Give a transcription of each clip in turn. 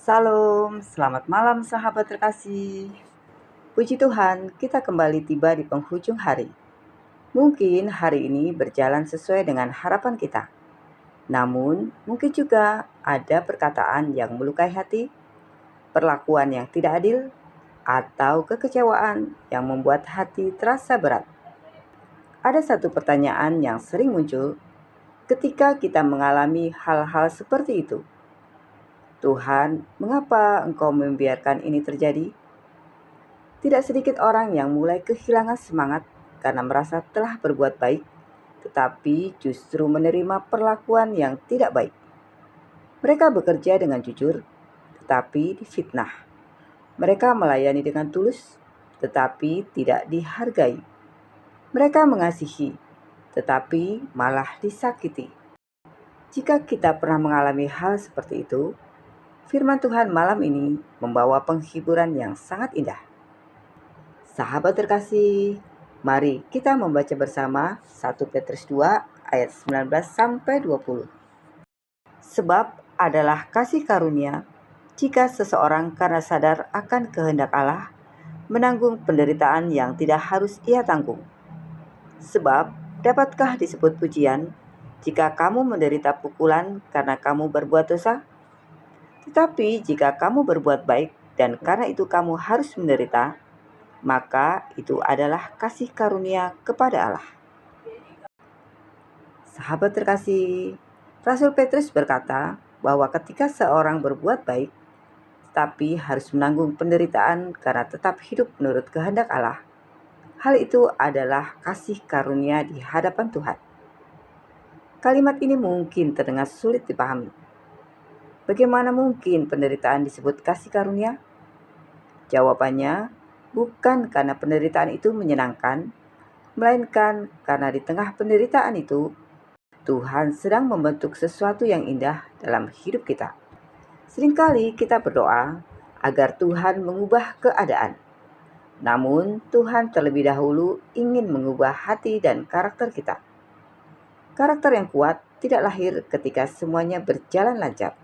Salam, selamat malam sahabat terkasih. Puji Tuhan, kita kembali tiba di penghujung hari. Mungkin hari ini berjalan sesuai dengan harapan kita. Namun, mungkin juga ada perkataan yang melukai hati, perlakuan yang tidak adil, atau kekecewaan yang membuat hati terasa berat. Ada satu pertanyaan yang sering muncul ketika kita mengalami hal-hal seperti itu. Tuhan, mengapa Engkau membiarkan ini terjadi? Tidak sedikit orang yang mulai kehilangan semangat karena merasa telah berbuat baik, tetapi justru menerima perlakuan yang tidak baik. Mereka bekerja dengan jujur, tetapi difitnah. Mereka melayani dengan tulus, tetapi tidak dihargai. Mereka mengasihi, tetapi malah disakiti. Jika kita pernah mengalami hal seperti itu, firman Tuhan malam ini membawa penghiburan yang sangat indah. Sahabat terkasih, mari kita membaca bersama 1 Petrus 2 ayat 19 sampai 20. Sebab adalah kasih karunia jika seseorang karena sadar akan kehendak Allah menanggung penderitaan yang tidak harus ia tanggung. Sebab dapatkah disebut pujian jika kamu menderita pukulan karena kamu berbuat dosa? Tetapi jika kamu berbuat baik dan karena itu kamu harus menderita, maka itu adalah kasih karunia kepada Allah. Sahabat terkasih, Rasul Petrus berkata bahwa ketika seorang berbuat baik, tapi harus menanggung penderitaan karena tetap hidup menurut kehendak Allah, hal itu adalah kasih karunia di hadapan Tuhan. Kalimat ini mungkin terdengar sulit dipahami. Bagaimana mungkin penderitaan disebut kasih karunia? Jawabannya, bukan karena penderitaan itu menyenangkan, melainkan karena di tengah penderitaan itu, Tuhan sedang membentuk sesuatu yang indah dalam hidup kita. Seringkali kita berdoa agar Tuhan mengubah keadaan. Namun, Tuhan terlebih dahulu ingin mengubah hati dan karakter kita. Karakter yang kuat tidak lahir ketika semuanya berjalan lancar.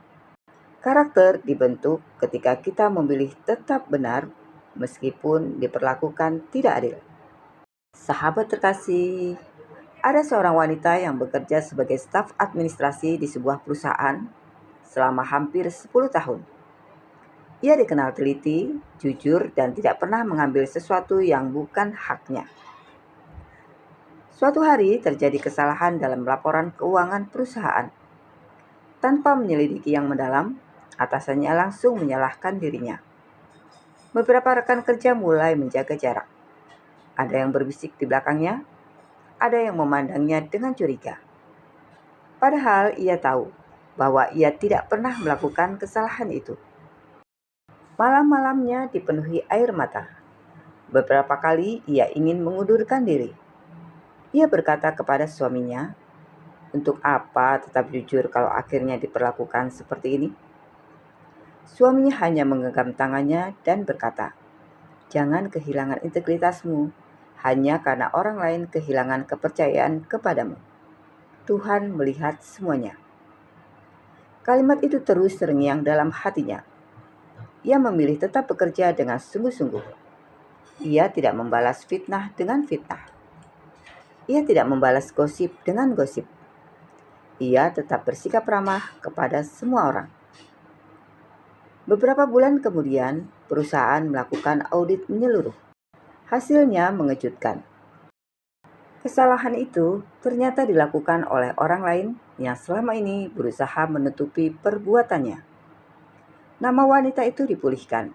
Karakter dibentuk ketika kita memilih tetap benar meskipun diperlakukan tidak adil. Sahabat terkasih, ada seorang wanita yang bekerja sebagai staf administrasi di sebuah perusahaan selama hampir 10 tahun. Ia dikenal teliti, jujur, dan tidak pernah mengambil sesuatu yang bukan haknya. Suatu hari terjadi kesalahan dalam laporan keuangan perusahaan. Tanpa menyelidiki yang mendalam, atasannya langsung menyalahkan dirinya. Beberapa rekan kerja mulai menjaga jarak. Ada yang berbisik di belakangnya, ada yang memandangnya dengan curiga. Padahal ia tahu bahwa ia tidak pernah melakukan kesalahan itu. Malam-malamnya dipenuhi air mata. Beberapa kali ia ingin mengundurkan diri. Ia berkata kepada suaminya, "Untuk apa tetap jujur kalau akhirnya diperlakukan seperti ini?" Suaminya hanya menggenggam tangannya dan berkata, "Jangan kehilangan integritasmu hanya karena orang lain kehilangan kepercayaan kepadamu. Tuhan melihat semuanya." Kalimat itu terus terngiang dalam hatinya. Ia memilih tetap bekerja dengan sungguh-sungguh. Ia tidak membalas fitnah dengan fitnah. Ia tidak membalas gosip dengan gosip. Ia tetap bersikap ramah kepada semua orang. Beberapa bulan kemudian, perusahaan melakukan audit menyeluruh. Hasilnya mengejutkan. Kesalahan itu ternyata dilakukan oleh orang lain yang selama ini berusaha menutupi perbuatannya. Nama wanita itu dipulihkan.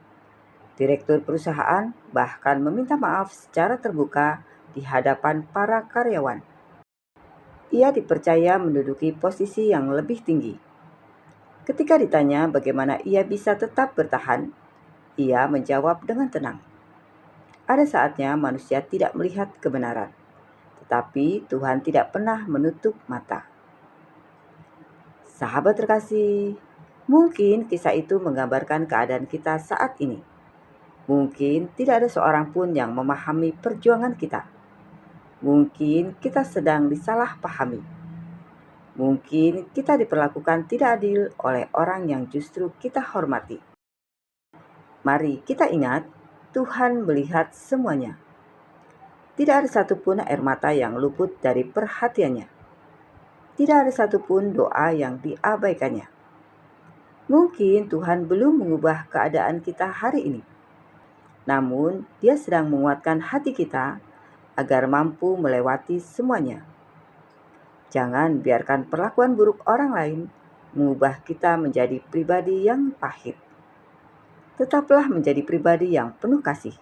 Direktur perusahaan bahkan meminta maaf secara terbuka di hadapan para karyawan. Ia dipercaya menduduki posisi yang lebih tinggi. Ketika ditanya bagaimana ia bisa tetap bertahan, ia menjawab dengan tenang. Ada saatnya manusia tidak melihat kebenaran, tetapi Tuhan tidak pernah menutup mata. Sahabat terkasih, mungkin kisah itu menggambarkan keadaan kita saat ini. Mungkin tidak ada seorang pun yang memahami perjuangan kita. Mungkin kita sedang disalahpahami. Mungkin kita diperlakukan tidak adil oleh orang yang justru kita hormati. Mari kita ingat, Tuhan melihat semuanya. Tidak ada satupun air mata yang luput dari perhatiannya. Tidak ada satupun doa yang diabaikannya. Mungkin Tuhan belum mengubah keadaan kita hari ini, namun Dia sedang menguatkan hati kita agar mampu melewati semuanya. Jangan biarkan perlakuan buruk orang lain mengubah kita menjadi pribadi yang pahit. Tetaplah menjadi pribadi yang penuh kasih.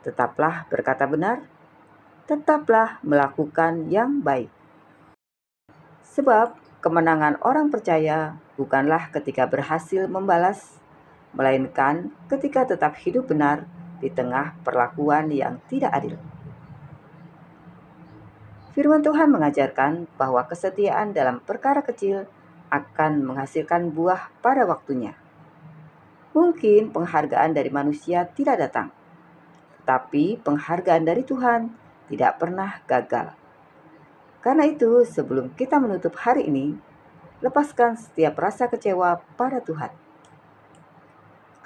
Tetaplah berkata benar. Tetaplah melakukan yang baik. Sebab kemenangan orang percaya bukanlah ketika berhasil membalas, melainkan ketika tetap hidup benar di tengah perlakuan yang tidak adil. Firman Tuhan mengajarkan bahwa kesetiaan dalam perkara kecil akan menghasilkan buah pada waktunya. Mungkin penghargaan dari manusia tidak datang, tetapi penghargaan dari Tuhan tidak pernah gagal. Karena itu, sebelum kita menutup hari ini, lepaskan setiap rasa kecewa pada Tuhan.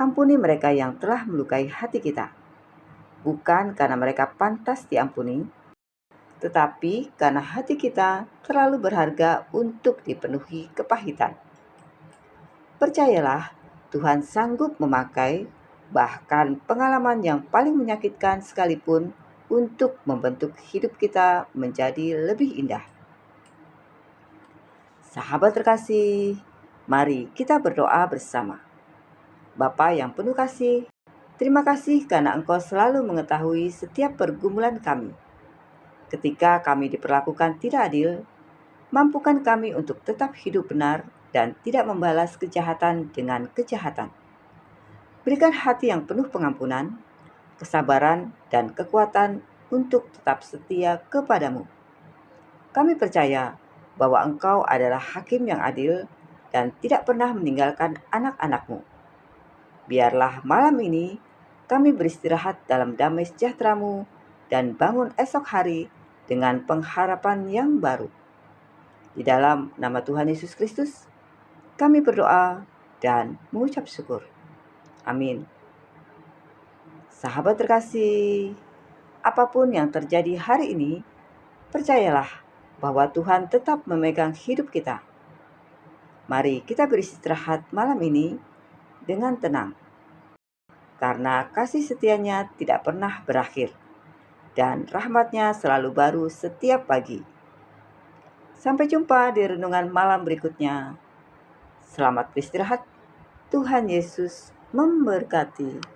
Ampuni mereka yang telah melukai hati kita, bukan karena mereka pantas diampuni, tetapi karena hati kita terlalu berharga untuk dipenuhi kepahitan. Percayalah, Tuhan sanggup memakai bahkan pengalaman yang paling menyakitkan sekalipun untuk membentuk hidup kita menjadi lebih indah. Sahabat terkasih, mari kita berdoa bersama. Bapa yang penuh kasih, terima kasih karena Engkau selalu mengetahui setiap pergumulan kami. Ketika kami diperlakukan tidak adil, mampukan kami untuk tetap hidup benar dan tidak membalas kejahatan dengan kejahatan. Berikan hati yang penuh pengampunan, kesabaran, dan kekuatan untuk tetap setia kepadamu. Kami percaya bahwa Engkau adalah hakim yang adil dan tidak pernah meninggalkan anak-anak-Mu. Biarlah malam ini kami beristirahat dalam damai sejahtera-Mu dan bangun esok hari dengan pengharapan yang baru. Di dalam nama Tuhan Yesus Kristus, kami berdoa dan mengucap syukur. Amin. Sahabat terkasih, apapun yang terjadi hari ini, percayalah bahwa Tuhan tetap memegang hidup kita. Mari kita beristirahat malam ini dengan tenang, karena kasih setianya tidak pernah berakhir, dan rahmat-Nya selalu baru setiap pagi. Sampai jumpa di renungan malam berikutnya. Selamat beristirahat. Tuhan Yesus memberkati.